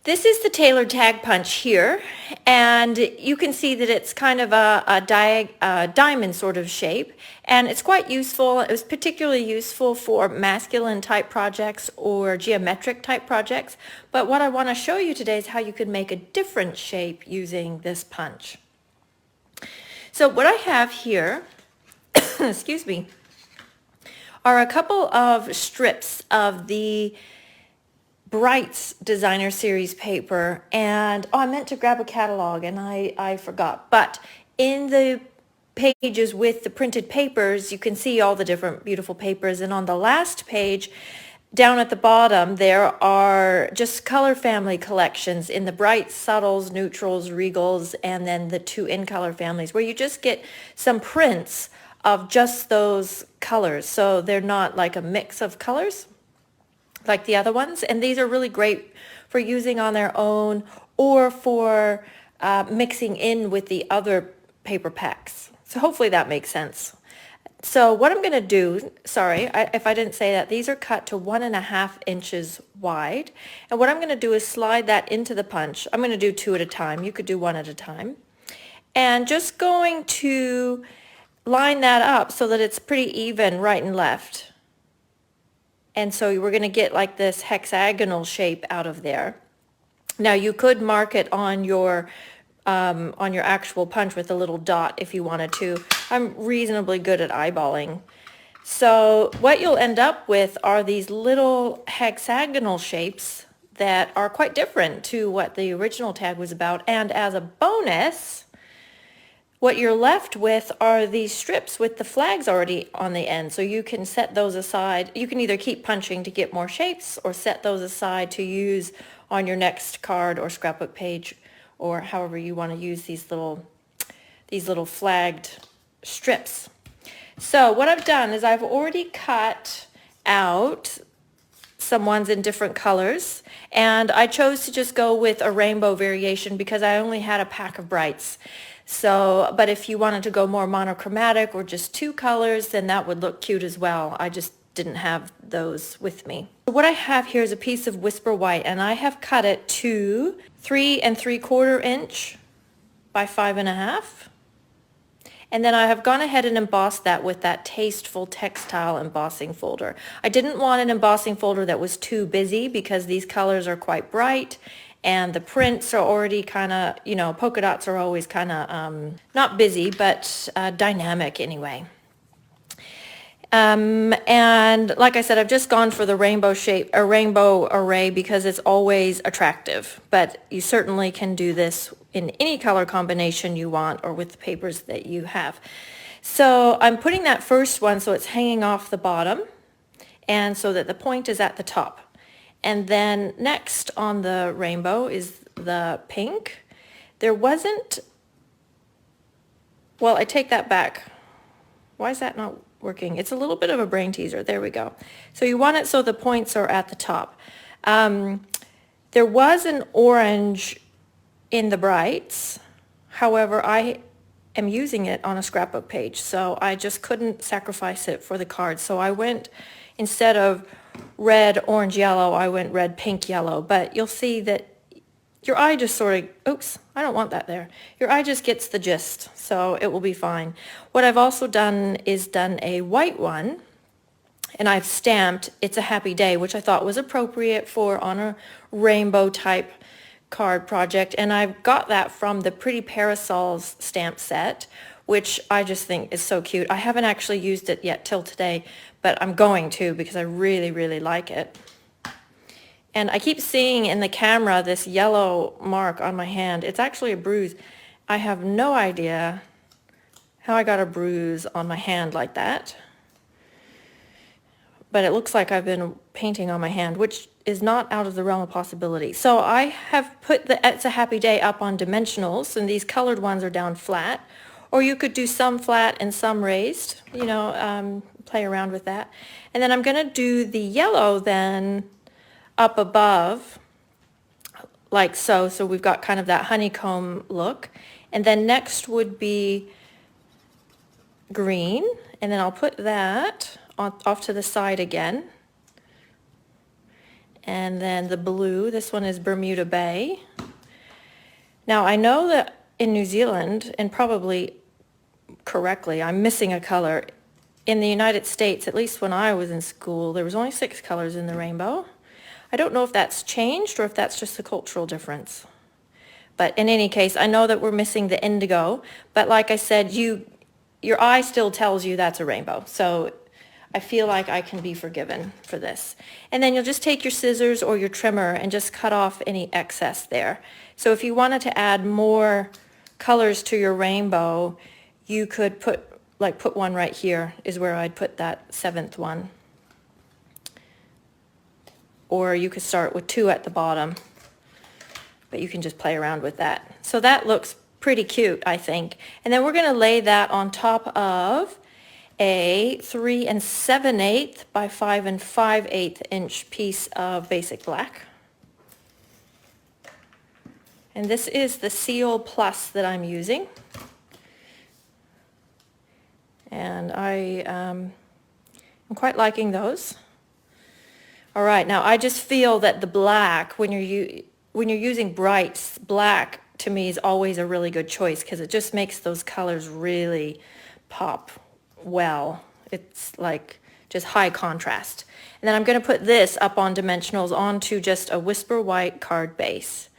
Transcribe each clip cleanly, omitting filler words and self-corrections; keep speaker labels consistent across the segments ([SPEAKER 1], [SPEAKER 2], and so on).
[SPEAKER 1] This is the tailored tag punch here, and you can see that it's kind of a diamond sort of shape, and it's quite useful. It was particularly useful for masculine type projects or geometric type projects, but what I want to show you today is how you can make a different shape using this punch. So what I have here, excuse me, are a couple of strips of the Bright's Designer Series paper, and I meant to grab a catalog and I forgot, but in the pages with the printed papers you can see all the different beautiful papers, and on the last page down at the bottom there are just color family collections in the brights, subtles, neutrals, regals, and then the two in color families where you just get some prints of just those colors, so they're not like a mix of colors like the other ones, and these are really great for using on their own or for mixing in with the other paper packs. So hopefully that makes sense. So what I'm going to do, sorry if I didn't say that, these are cut to 1.5 inches wide, and what I'm going to do is slide that into the punch. I'm going to do 2 at a time. You could do 1 at a time, and just going to line that up so that it's pretty even right and left. And so we're going to get like this hexagonal shape out of there. Now you could mark it on your actual punch with a little dot if you wanted to. I'm reasonably good at eyeballing. So what you'll end up with are these little hexagonal shapes that are quite different to what the original tag was about. And as a bonus, what you're left with are these strips with the flags already on the end. So you can set those aside. You can either keep punching to get more shapes or set those aside to use on your next card or scrapbook page, or however you want to use these little flagged strips. So what I've done is I've already cut out some ones in different colors, and I chose to just go with a rainbow variation because I only had a pack of brights. So, but if you wanted to go more monochromatic or just 2 colors, then that would look cute as well. I just didn't have those with me. So what I have here is a piece of Whisper White, and I have cut it to 3 3/4 inch by 5.5. And then I have gone ahead and embossed that with that Tasteful Textile embossing folder. I didn't want an embossing folder that was too busy because these colors are quite bright, and the prints are already kind of, you know, polka dots are always kind of not busy, but dynamic anyway. And like I said, I've just gone for the rainbow shape, a rainbow array, because it's always attractive, but you certainly can do this in any color combination you want or with the papers that you have. So I'm putting that first one so it's hanging off the bottom and so that the point is at the top. And then next on the rainbow is the pink. There wasn't, well, I take that back. Why is that not working? It's a little bit of a brain teaser. There we go. So you want it so the points are at the top. There was an orange in the brights. However, I am using it on a scrapbook page, so I just couldn't sacrifice it for the card. So I went, instead of red, orange, yellow, I went red, pink, yellow. But you'll see that your eye just sort of, oops, I don't want that there. Your eye just gets the gist, so it will be fine. What I've also done is done a white one, and I've stamped It's a Happy Day, which I thought was appropriate for on a rainbow type card project. And I've got that from the Pretty Parasols stamp set, which I just think is so cute. I haven't actually used it yet till today, but I'm going to because I really, really like it. And I keep seeing in the camera this yellow mark on my hand. It's actually a bruise. I have no idea how I got a bruise on my hand like that. But it looks like I've been painting on my hand, which is not out of the realm of possibility. So I have put the It's a Happy Day up on dimensionals, and these colored ones are down flat. Or you could do some flat and some raised, you know, play around with that. And then I'm going to do the yellow then up above, like so. So we've got kind of that honeycomb look. And then next would be green, and then I'll put that off to the side again. And then the blue, this one is Bermuda Bay. Now I know that in New Zealand, and probably correctly, I'm missing a color. In the United States, at least when I was in school, there was only 6 colors in the rainbow. I don't know if that's changed or if that's just a cultural difference. But in any case, I know that we're missing the indigo, but like I said, your eye still tells you that's a rainbow. So I feel like I can be forgiven for this. And then you'll just take your scissors or your trimmer and just cut off any excess there. So if you wanted to add more colors to your rainbow, you could put one right here is where I'd put that 7th one. Or you could start with 2 at the bottom, but you can just play around with that. So that looks pretty cute, I think. And then we're going to lay that on top of a 3 7/8 by 5 5/8 inch piece of basic black. And this is the Seal Plus that I'm using. And I'm quite liking those. All right, now I just feel that the black, when you're using bright black, to me is always a really good choice because it just makes those colors really pop well. It's like just high contrast. And then I'm going to put this up on dimensionals onto just a Whisper White card base.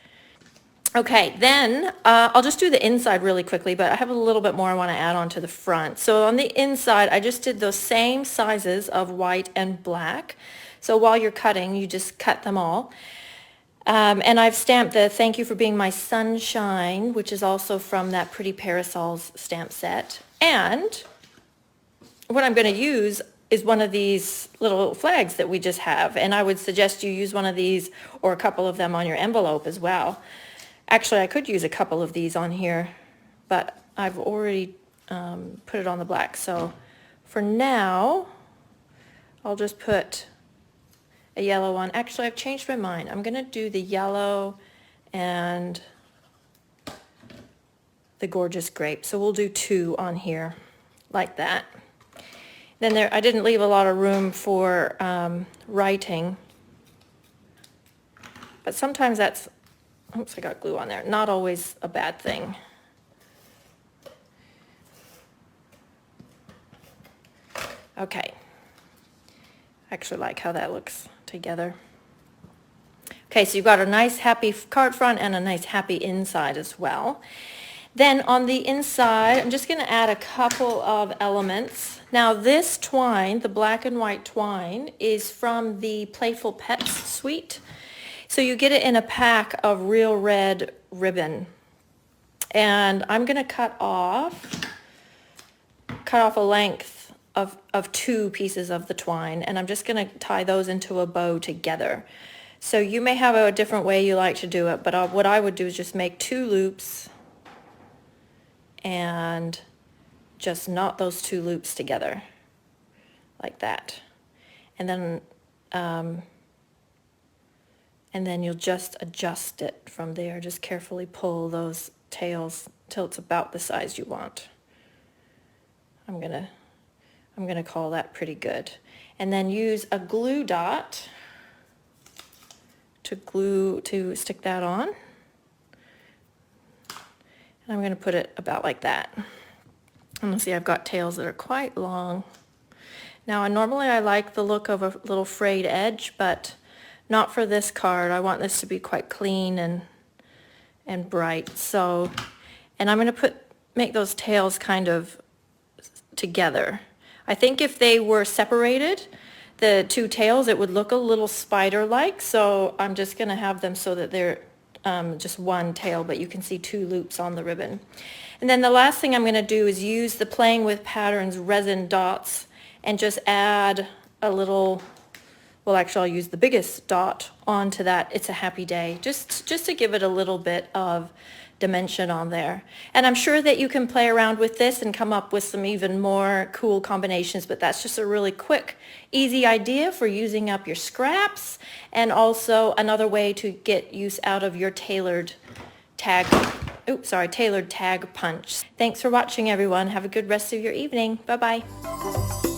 [SPEAKER 1] Okay, then I'll just do the inside really quickly, but I have a little bit more I want to add on to the front. So on the inside, I just did those same sizes of white and black. So while you're cutting, you just cut them all. And I've stamped the Thank You for Being My Sunshine, which is also from that Pretty Parasols stamp set. And what I'm going to use is one of these little flags that we just have. And I would suggest you use one of these or a couple of them on your envelope as well. Actually, I could use a couple of these on here, but I've already put it on the black. So for now, I'll just put a yellow one. Actually, I've changed my mind. I'm going to do the yellow and the Gorgeous Grape. So we'll do 2 on here like that. Then I didn't leave a lot of room for writing, but sometimes that's, oops, I got glue on there, not always a bad thing. Okay. I actually like how that looks together. Okay, so you've got a nice happy card front and a nice happy inside as well. Then on the inside, I'm just going to add a couple of elements. Now this twine, the black and white twine, is from the Playful Pets suite. So you get it in a pack of real red ribbon. And I'm going to cut off a length of 2 pieces of the twine, and I'm just going to tie those into a bow together. So you may have a different way you like to do it, but what I would do is just make 2 loops and just knot those 2 loops together like that. And then you'll just adjust it from there. Just carefully pull those tails till it's about the size you want. I'm gonna call that pretty good. And then use a glue dot to stick that on. And I'm gonna put it about like that. And see, I've got tails that are quite long. Now, normally I like the look of a little frayed edge, but not for this card. I want this to be quite clean and bright. So, and I'm gonna make those tails kind of together. I think if they were separated, the 2 tails, it would look a little spider-like. So I'm just gonna have them so that they're just 1 tail, but you can see 2 loops on the ribbon. And then the last thing I'm going to do is use the Playing with Patterns resin dots and just add a little, well, actually I'll use the biggest dot onto that It's a Happy Day, just to give it a little bit of dimension on there. And I'm sure that you can play around with this and come up with some even more cool combinations, but that's just a really quick, easy idea for using up your scraps, and also another way to get use out of your tailored tag punch. Thanks for watching, everyone. Have a good rest of your evening. Bye-bye.